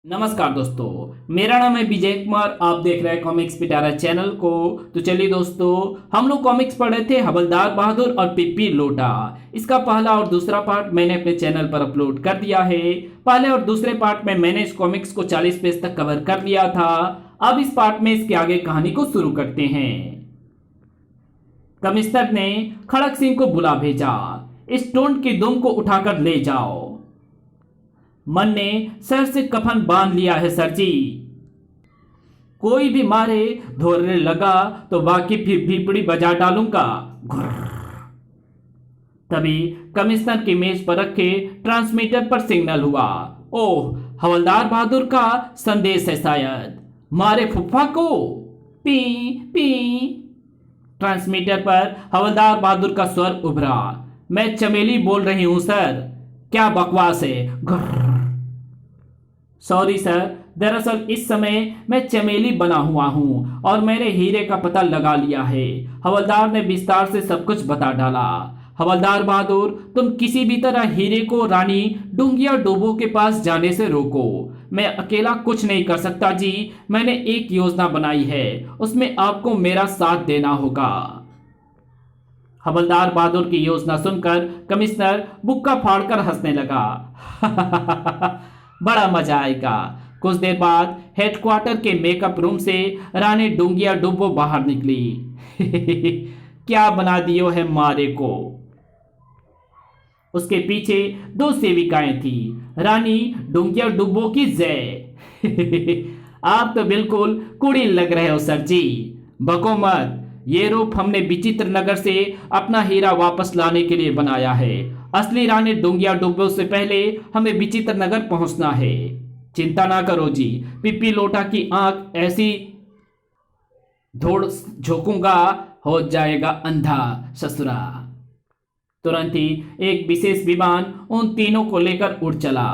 नमस्कार दोस्तों, मेरा नाम है विजय कुमार। आप देख रहे हैं कॉमिक्स पिटारा चैनल को। तो चलिए दोस्तों, हम लोग कॉमिक्स पढ़े थे हवलदार बहादुर और पिप्पी लोटा। इसका पहला और दूसरा पार्ट मैंने अपने चैनल पर अपलोड कर दिया है। पहले और दूसरे पार्ट में मैंने इस कॉमिक्स को 40 पेज तक कवर कर लिया था। अब इस पार्ट में इसके आगे कहानी को शुरू करते हैं। कमिश्नर ने खड़क सिंह को बुला भेजा। इस टोंट की दुम को उठाकर ले जाओ। मन ने सर से कफन बांध लिया है सर जी। कोई भी मारे धोरने लगा तो बाकी फिर भीपड़ी बजा डालूंगा। तभी कमिश्नर की मेज पर रखे ट्रांसमीटर पर सिग्नल हुआ। ओह, हवलदार बहादुर का संदेश है शायद। मारे फुफ्फा को। P P. ट्रांसमीटर पर हवलदार बहादुर का स्वर उभरा। मैं चमेली बोल रही हूं सर। क्या बकवास है। सॉरी सर, दरअसल इस समय मैं चमेली बना हुआ हूं और मैंने हीरे का पता लगा लिया है। हवलदार ने विस्तार से सब कुछ बता डाला। हवलदार बहादुर, तुम किसी भी तरह हीरे को रानी डुंगिया डोबो के पास जाने से रोको। मैं अकेला कुछ नहीं कर सकता जी। मैंने एक योजना बनाई है, उसमें आपको मेरा साथ देना होगा। हवलदार बहादुर की योजना सुनकर कमिश्नर बुक्का फाड़कर हंसने लगा। बड़ा मजा आएगा। कुछ देर बाद हेडक्वार्टर के मेकअप रूम से रानी डुंगिया डुब्बो बाहर निकली। क्या बना दियो है मारे को। उसके पीछे दो सेविकाएं थी। रानी डुंगिया डुब्बो की जय। आप तो बिल्कुल कुड़ी लग रहे हो सर जी। बको मत। ये रूप हमने विचित्र नगर से अपना हीरा वापस लाने के लिए बनाया है। असली रानी डुंगिया डुब्बो से पहले हमें विचित्र नगर पहुंचना है। चिंता ना करो जी। पिप्पी लोटा की आंख ऐसी धोड़ झोंकूंगा, हो जाएगा अंधा ससुरा। तुरंत ही एक विशेष विमान उन तीनों को लेकर उड़ चला।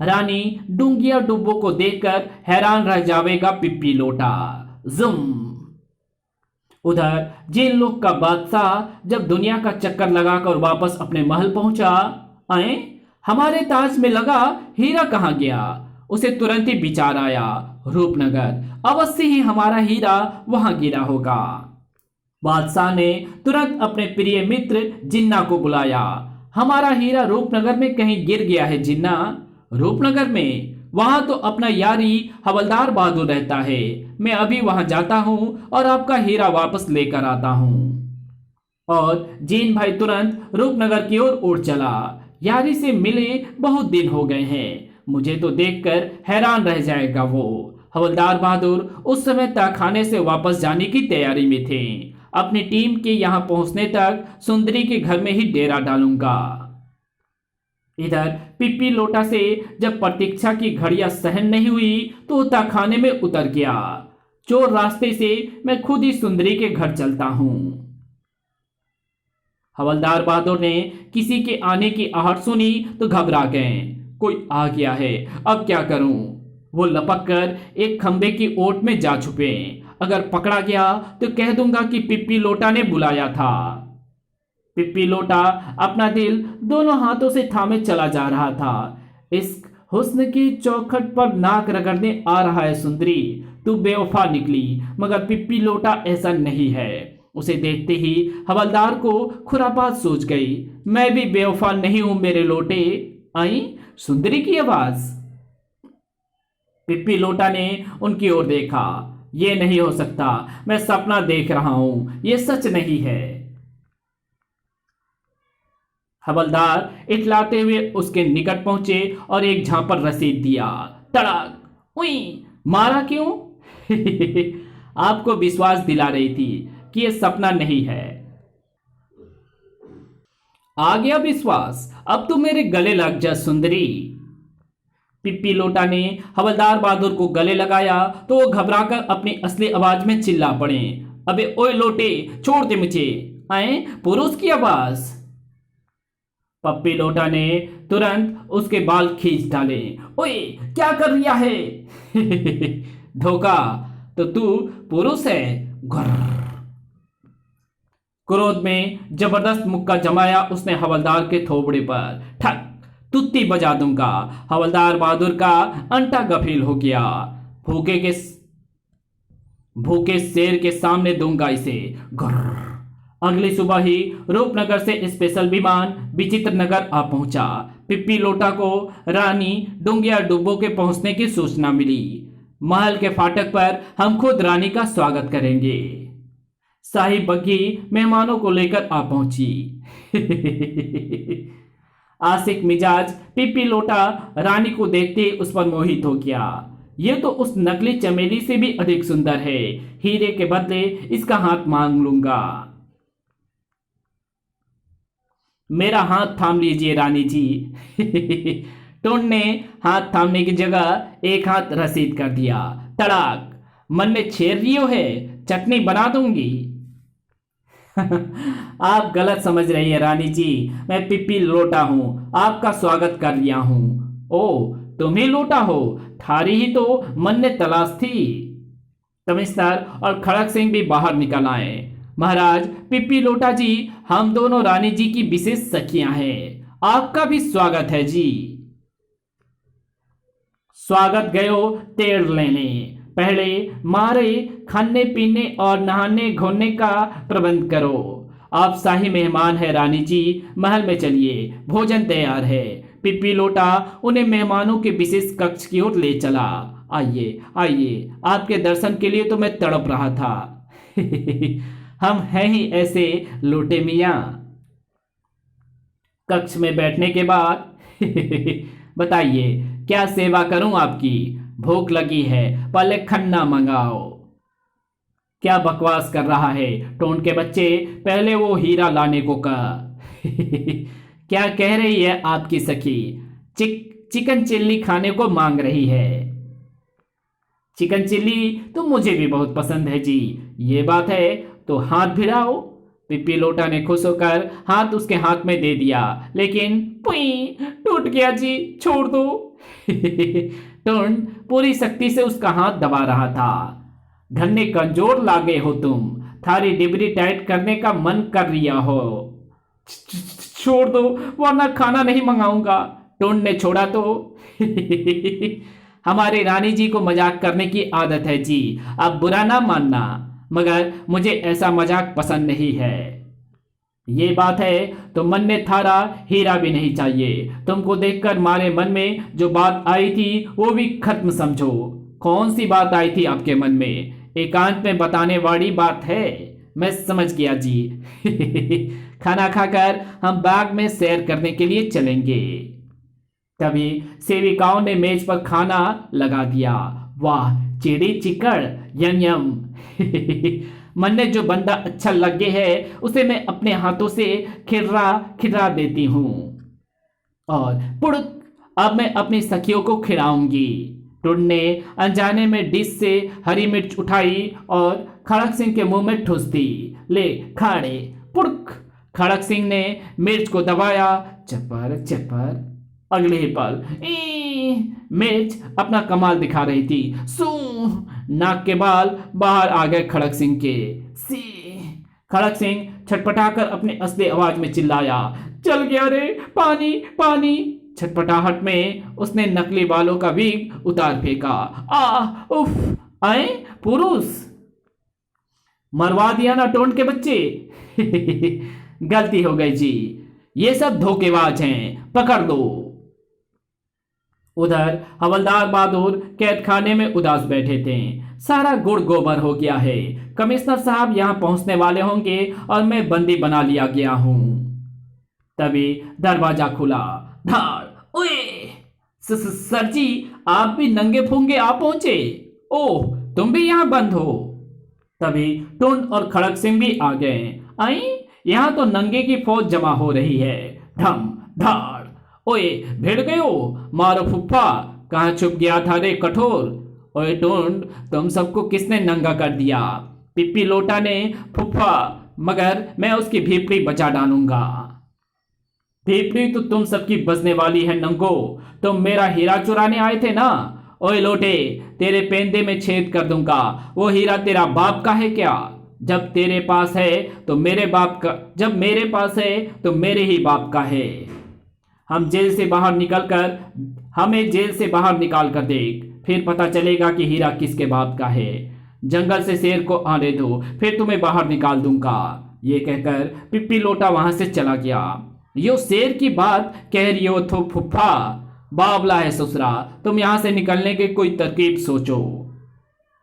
रानी डुंगिया डुब्बो को देखकर हैरान रह जाएगा पिप्पी लोटा। जुम। उधर जिन लोग का बादशाह जब दुनिया का चक्कर लगाकर वापस अपने महल पहुंचा, आए हमारे ताज में लगा हीरा कहां गया। उसे तुरंत ही विचार आया, रूपनगर, अवश्य ही हमारा हीरा वहां गिरा होगा। बादशाह ने तुरंत अपने प्रिय मित्र जिन्ना को बुलाया। हमारा हीरा रूपनगर में कहीं गिर गया है जिन्ना। रूपनगर में? वहां तो अपना यारी हवलदार बहादुर रहता है। मैं अभी वहां जाता हूं और आपका हीरा वापस लेकर आता हूं। और जीन भाई तुरंत रूपनगर की ओर उड़ चला। यारी से मिले बहुत दिन हो गए हैं। मुझे तो देखकर हैरान रह जाएगा वो। हवलदार बहादुर उस समय तहखाने से वापस जाने की तैयारी में थे। अपनी टीम के यहां पहुंचने तक सुंदरी के घर में ही डेरा डालूंगा। इधर पिप्पी लोटा से जब प्रतीक्षा की घड़ियां सहन नहीं हुई तो तहखाने में उतर गया। चोर रास्ते से मैं खुद ही सुंदरी के घर चलता हूं। हवलदार बहादुर ने किसी के आने की आहट सुनी तो घबरा गए। कोई आ गया है, अब क्या करूं। वो लपक कर एक खंबे की ओट में जा छुपे। अगर पकड़ा गया तो कह दूंगा कि पिप्पी लोटा ने बुलाया था। पिप्पी लोटा अपना दिल दोनों हाथों से थामे चला जा रहा था। इस हुस्न की चौखट पर नाक रगड़ने आ रहा है सुंदरी। तू बेवफा निकली, मगर पिप्पी लोटा ऐसा नहीं है। उसे देखते ही हवलदार को खुरापात सूझ गई। मैं भी बेवफा नहीं हूं मेरे लोटे। आई सुंदरी की आवाज। पिप्पी लोटा ने उनकी ओर देखा। यह नहीं हो सकता, मैं सपना देख रहा हूं, यह सच नहीं है। हवलदार इटलाते हुए उसके निकट पहुंचे और एक झांपर रसीद दिया। तड़ाक। उई, मारा क्यों? आपको विश्वास दिला रही थी कि यह सपना नहीं है। आ गया विश्वास? अब तो मेरे गले लग जा सुंदरी। पिप्पी लोटा ने हवलदार बहादुर को गले लगाया तो वो घबराकर अपनी असली आवाज में चिल्ला पड़े। अबे ओए लोटे, छोड़ दे मुझे। आए पुरुष की आवाज। पप्पी लोटा ने तुरंत उसके बाल खींच डाले। ओए क्या कर रिया है? धोखा। तो तू पुरुष है? क्रोध में जबरदस्त मुक्का जमाया उसने हवलदार के थोबड़े पर। ठक तुत्ती बजा दूंगा। हवलदार बहादुर का अंटा गफील हो गया। भूखे के भूखे शेर के सामने दूंगा इसे। घुर्र। अगली सुबह ही रूपनगर से स्पेशल विमान विचित्र नगर आ पहुंचा। पिप्पी लोटा को रानी डुंगिया डुब्बो के पहुंचने की सूचना मिली। महल के फाटक पर हम खुद रानी का स्वागत करेंगे। शाही बग्घी मेहमानों को लेकर आ पहुंची। आशिक मिजाज पिप्पी लोटा रानी को देखते उस पर मोहित हो गया। ये तो उस नकली चमेली से भी अधिक सुंदर है। हीरे के बदले इसका हाथ मांग लूंगा। मेरा हाथ थाम लीजिए रानी जी। टोन ने हाथ थामने की जगह एक हाथ रसीद कर दिया। तड़ाक। मन में छेड़ रियो है, चटनी बना दूंगी। आप गलत समझ रही हैं रानी जी। मैं पिप्पी लोटा हूं, आपका स्वागत कर लिया हूं। ओ, तुम ही लोटा हो? थारी ही तो मन ने तलाश थी। कमिश्नर और खड़क सिंह भी बाहर निकल आए। महाराज, पिप्पी लोटा जी, हम दोनों रानी जी की विशेष सखियां हैं। आपका भी स्वागत है जी। स्वागत गयो तेड़ लेने। पहले मारे खाने पीने और नहाने घोने का प्रबंध करो। आप शाही मेहमान है रानी जी, महल में चलिए, भोजन तैयार है। पिप्पी लोटा उन्हें मेहमानों के विशेष कक्ष की ओर ले चला। आइए आइए, आपके दर्शन के लिए तो मैं तड़प रहा था। हम हैं ही ऐसे लोटे मियां। कक्ष में बैठने के बाद बताइए क्या सेवा करूं आपकी? भूख लगी है, पहले खन्ना मंगाओ। क्या बकवास कर रहा है टोन के बच्चे, पहले वो हीरा लाने को कहा। क्या कह रही है आपकी सखी? चिकन चिल्ली खाने को मांग रही है। चिकन चिल्ली तो मुझे भी बहुत पसंद है जी। ये बात है तो हाथ भिड़ाओ। पिप्पी लोटा ने खुश होकर हाथ उसके हाथ में दे दिया, लेकिन पुई टूट गया जी, छोड़ दो। टोन पूरी शक्ति से उसका हाथ दबा रहा था। घन्ने कमजोर लागे हो तुम, थारी डिबरी टाइट करने का मन कर रिया हो। छोड़ दो वरना खाना नहीं मंगाऊंगा। टोन ने छोड़ा तो। हमारी रानी जी को मजाक करने की आदत है जी, आप बुरा ना मानना, मगर मुझे ऐसा मजाक पसंद नहीं है। ये बात है तो मन ने थारा हीरा भी नहीं चाहिए। तुमको देखकर मारे मन में जो बात आई थी वो भी खत्म समझो। कौन सी बात आई थी आपके मन में? एकांत में बताने वाली बात है। मैं समझ गया जी। खाना खाकर हम बाग में सैर करने के लिए चलेंगे। तभी सेविकाओं ने मेज पर खाना लगा दिया। वाह, चिड़ी चिकड़, यम यम। मन ने जो बंदा अच्छा लगे है उसे मैं अपने हाथों से खिर्रा देती हूं। और पुड़क, अब मैं अपनी सखियों को खिलाऊंगी। टुन ने अनजाने में डिश से हरी मिर्च उठाई और खड़क सिंह के मुंह में ठूस दी। ले खाड़े। पुड़क। खड़क सिंह ने मिर्च को दबाया। चपर चपर। अगले ही पल मिर्च अपना कमाल दिखा रही थी। सू। नाक के बाल बाहर आ गए खड़क सिंह के। सी। खड़क सिंह छटपटाकर अपनी असली आवाज में चिल्लाया, चल गया रे, पानी पानी। छटपटाहट में उसने नकली बालों का विग उतार फेंका। उफ, आए पुरुष, मरवा दिया ना टोन के बच्चे। गलती हो गई जी, ये सब धोखेबाज हैं, पकड़ दो। उधर हवलदार बहादुर कैद खाने में उदास बैठे थे। सारा गुड़ गोबर हो गया है। कमिश्नर साहब यहाँ पहुंचने वाले होंगे और मैं बंदी बना लिया गया हूं। तभी दरवाजा खुला। धाड़। ओए सर जी, आप भी नंगे फूंगे आ पहुंचे? ओह, तुम भी यहाँ बंद हो? तभी टुन और खड़क सिंह भी आ गए। आई, यहाँ तो नंगे की फौज जमा हो रही है। धम धाड़। ओए भिड़ गयो, मारो फुफ्फा, कहाँ छुप गया था रे कठोर? ओए टुंड, तुम सबको किसने नंगा कर दिया? पिप्पी लोटा ने फुफ्फा, मगर मैं उसकी भीपड़ी बचा डालूंगा। भीपड़ी तो तुम सबकी बजने वाली है नंगो, तुम मेरा हीरा चुराने आए थे ना? ओए लोटे, तेरे पेंदे में छेद कर दूंगा। वो हीरा तेरा बाप का है क्या? जब तेरे पास है तो मेरे बाप का, जब मेरे पास है तो मेरे ही बाप का है। हम जेल से बाहर निकलकर हमें जेल से बाहर निकाल कर देख, फिर पता चलेगा कि हीरा किसके बाप का है। जंगल से शेर को आने दो, फिर तुम्हें बाहर निकाल दूंगा। ये कहकर पिप्पी लोटा वहां से चला गया। यो शेर की बात कह रही हो तो फुफ्फा, बावला है ससुरा, तुम यहां से निकलने की कोई तरकीब सोचो।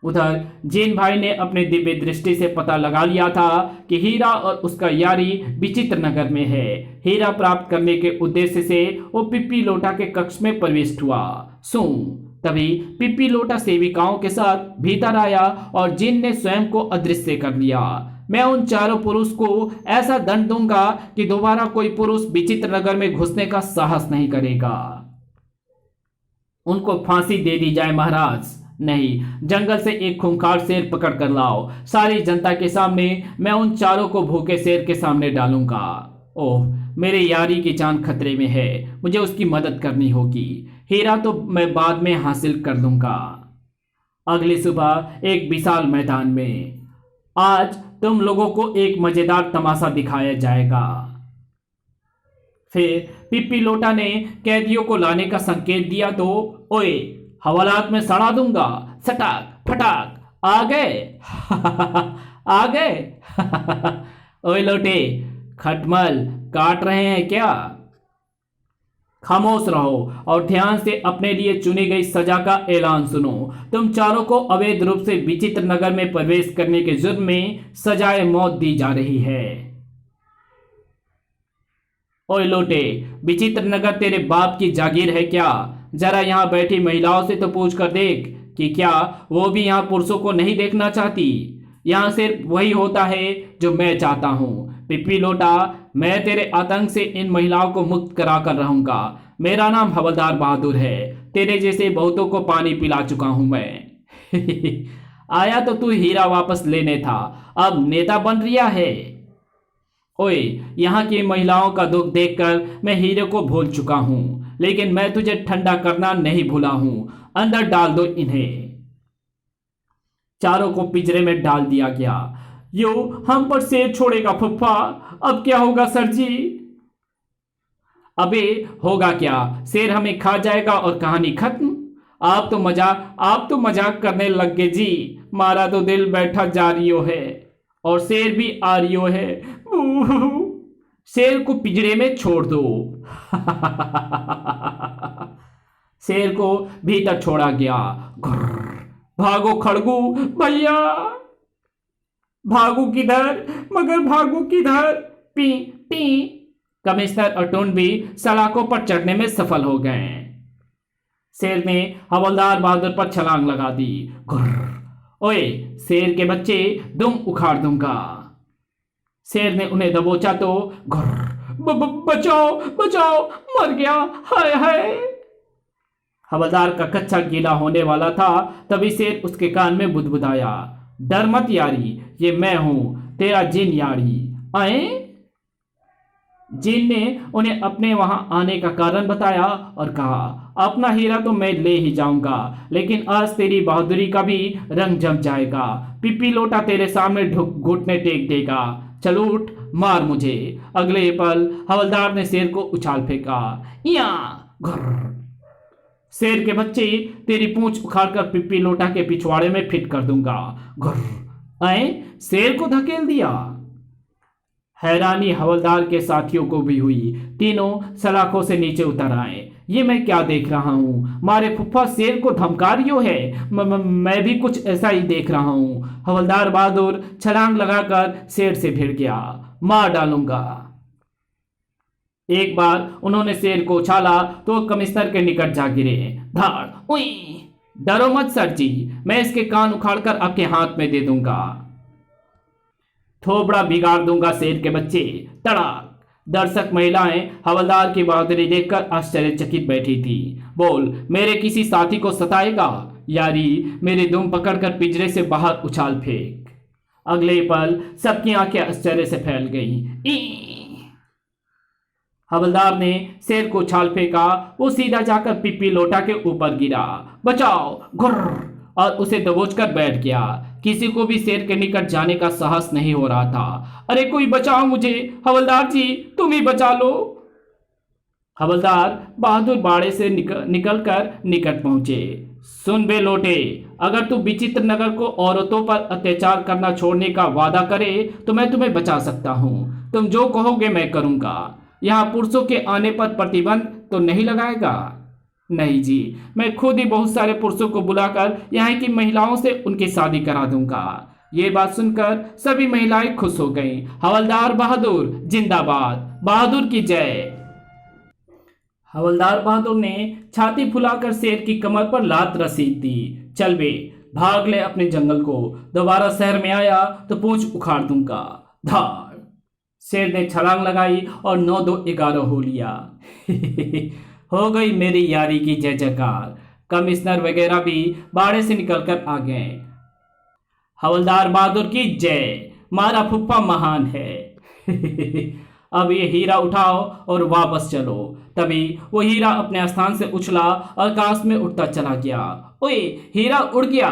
उधर जीन भाई ने अपने दिव्य दृष्टि से पता लगा लिया था कि हीरा और उसका यारी विचित्र नगर में है। हीरा प्राप्त करने के उद्देश्य से वो पिप्पी लोटा के कक्ष में प्रविष्ट हुआ। तभी पिप्पी लोटा सेविकाओं के साथ भीतर आया और जिन ने स्वयं को अदृश्य कर लिया। मैं उन चारों पुरुष को ऐसा दंड दूंगा कि दोबारा कोई पुरुष विचित्र नगर में घुसने का साहस नहीं करेगा। उनको फांसी दे दी जाए महाराज। नहीं, जंगल से एक खूंखार शेर पकड़ कर लाओ। सारी जनता के सामने मैं उन चारों को भूखे शेर के सामने डालूंगा। ओह, मेरे यारी की जान खतरे में है, मुझे उसकी मदद करनी होगी। हीरा तो मैं बाद में हासिल कर लूंगा। अगली सुबह एक विशाल मैदान में आज तुम लोगों को एक मजेदार तमाशा दिखाया जाएगा। फिर पिप्पी लोटा ने कैदियों को लाने का संकेत दिया तो ओए, हवालात में सड़ा दूंगा, सटाक फटाक, आ गए आ गए ओए लोटे, खटमल काट रहे हैं क्या? खामोश रहो और ध्यान से अपने लिए चुनी गई सजा का ऐलान सुनो। तुम चारों को अवैध रूप से विचित्र नगर में प्रवेश करने के जुर्म में सजाए मौत दी जा रही है। ओए लोटे, विचित्र नगर तेरे बाप की जागीर है क्या? जरा यहाँ बैठी महिलाओं से तो पूछ कर देख कि क्या वो भी यहाँ पुरुषों को नहीं देखना चाहती। यहाँ सिर्फ वही होता है जो मैं चाहता हूँ। पिप्पी लोटा, मैं तेरे आतंक से इन महिलाओं को मुक्त करा कर रहूंगा। मेरा नाम हवलदार बहादुर है। तेरे जैसे बहुतों को पानी पिला चुका हूं मैं आया तो तू हीरा वापस लेने था, अब नेता बन रिया है। ओए, यहाँ की महिलाओं का दुख देखकर मैं हीरे को भूल चुका हूं, लेकिन मैं तुझे ठंडा करना नहीं भूला हूं। अंदर डाल दो इन्हें। चारों को पिंजरे में डाल दिया गया। यो, हम पर शेर छोड़ेगा फुफ्फा, अब क्या होगा सर जी? अबे होगा क्या, शेर हमें खा जाएगा और कहानी खत्म। आप तो मजाक करने लग गए जी। मारा तो दिल बैठा जा रियो है और शेर भी आ रियो है। शेर को पिंजरे में छोड़ दो शेर को भीतर छोड़ा गया। भागो खड़गू भैया, भागू किधर, मगर भागू किधर? P P. कमिश्नर और टोन भी सलाखों पर चढ़ने में सफल हो गए। शेर ने हवलदार बहादुर पर छलांग लगा दी। ओए शेर के बच्चे, दुम उखाड़ दूंगा। शेर ने उन्हें दबोचा तो बचाओ बचाओ, मर गया, हाय हाय। हवलदार का कच्चा गीला होने वाला था, तभी शेर उसके कान में बुदबुदाया, डर मत यारी, ये मैं हूं तेरा जिन यारी। आए? जिन ने उन्हें अपने वहां आने का कारण बताया और कहा, अपना हीरा तो मैं ले ही जाऊंगा, लेकिन आज तेरी बहादुरी का भी रंग जम जाएगा। पिप्पी लोटा तेरे सामने घुटने टेक देगा। चलो उठ, मार मुझे। अगले पल हवलदार ने शेर को उछाल फेंका। या शेर के बच्चे, तेरी पूंछ उखाड़कर पिप्पी लोटा के पिछवाड़े में फिट कर दूंगा। आए? शेर को धकेल दिया। हैरानी हवलदार के साथियों को भी हुई। तीनों सलाखों से नीचे उतर आए। ये मैं क्या देख रहा हूँ? मारे फुफ्फा शेर को धमका रियो है। मैं भी कुछ ऐसा ही देख रहा हूँ। हवलदार बहादुर छलांग लगाकर शेर से भिड़ गया। मार डालूंगा। एक बार उन्होंने शेर को उछाला तो कमिश्नर के निकट जा गिरे। धाड़, उई। डरो मत सर जी, मैं इसके कान उखाड़कर आपके हाथ में दे दूंगा। थोबड़ा बिगाड़ दूंगा शेर के बच्चे। तड़ाक। दर्शक महिलाएं हवलदार की बहादुरी देखकर आश्चर्यचकित बैठी थी। बोल, मेरे किसी साथी को सताएगा? यारी, मेरी दुम पकड़कर पिंजरे से बाहर उछाल फेंक। अगले पल सबकी आंखें आश्चर्य से फैल गईं। हवलदार ने शेर को उछाल फेंका। वो सीधा जाकर पिप्पी लोटा के ऊपर गिरा। बचाओ, घुर्र, और उसे दबोचकर बैठ गया। किसी को भी शेर के निकट जाने का साहस नहीं हो रहा था। अरे कोई बचाओ मुझे, हवलदार जी तुम ही बचा लो। हवलदार बहादुर बाड़े से निकलकर निकट पहुंचे। सुन बे लोटे, अगर तू विचित्र नगर को औरतों पर अत्याचार करना छोड़ने का वादा करे तो मैं तुम्हें बचा सकता हूँ। तुम जो कहोगे मैं करूँगा। यहाँ पुरुषों के आने पर प्रतिबंध तो नहीं लगाएगा? नहीं जी, मैं खुद ही बहुत सारे पुरुषों को बुलाकर यहाँ की महिलाओं से उनकी शादी करा दूंगा। ये बात सुनकर सभी महिलाएं खुश हो गईं। हवलदार बहादुर जिंदाबाद, बहादुर की जय। हवलदार बहादुर ने छाती फुलाकर शेर की कमर पर लात रसीद दी। चल बे, भाग ले अपने जंगल को। दोबारा शहर में आया तो पूंछ उखाड़ दूंगा। धाड़। शेर ने छलांग लगाई और 9-2-11 हो लिया। हो गई मेरी यारी की जय जयकार। कमिश्नर वगैरह भी बाड़े से निकलकर आ गए। हवलदार बहादुर की जय, मारा फुप्पा महान है। अब ये हीरा उठाओ और वापस चलो। तभी वो हीरा अपने स्थान से उछला और आकाश में उड़ता चला गया। ओए, हीरा उड़ गया।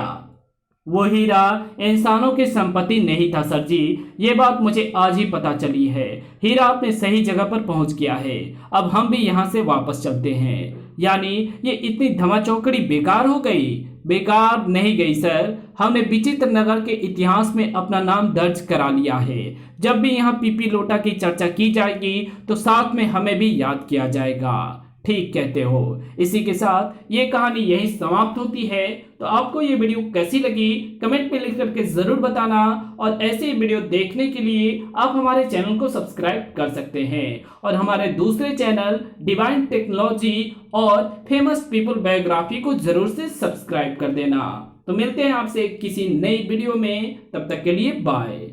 वो हीरा इंसानों की संपत्ति नहीं था सर जी, ये बात मुझे आज ही पता चली है। हीरा अपने सही जगह पर पहुंच गया है। अब हम भी यहाँ से वापस चलते हैं। यानी ये इतनी धमाचौकड़ी बेकार हो गई? बेकार नहीं गई सर, हमने विचित्र नगर के इतिहास में अपना नाम दर्ज करा लिया है। जब भी यहाँ पीपी लोटा की चर्चा की जाएगी तो साथ में हमें भी याद किया जाएगा। ठीक कहते हो। इसी के साथ ये कहानी यही समाप्त होती है। तो आपको ये वीडियो कैसी लगी कमेंट में लिख करके जरूर बताना, और ऐसे वीडियो देखने के लिए आप हमारे चैनल को सब्सक्राइब कर सकते हैं और हमारे दूसरे चैनल डिवाइन टेक्नोलॉजी और फेमस पीपल बायोग्राफी को जरूर से सब्सक्राइब कर देना। तो मिलते हैं आपसे किसी नई वीडियो में, तब तक के लिए बाय।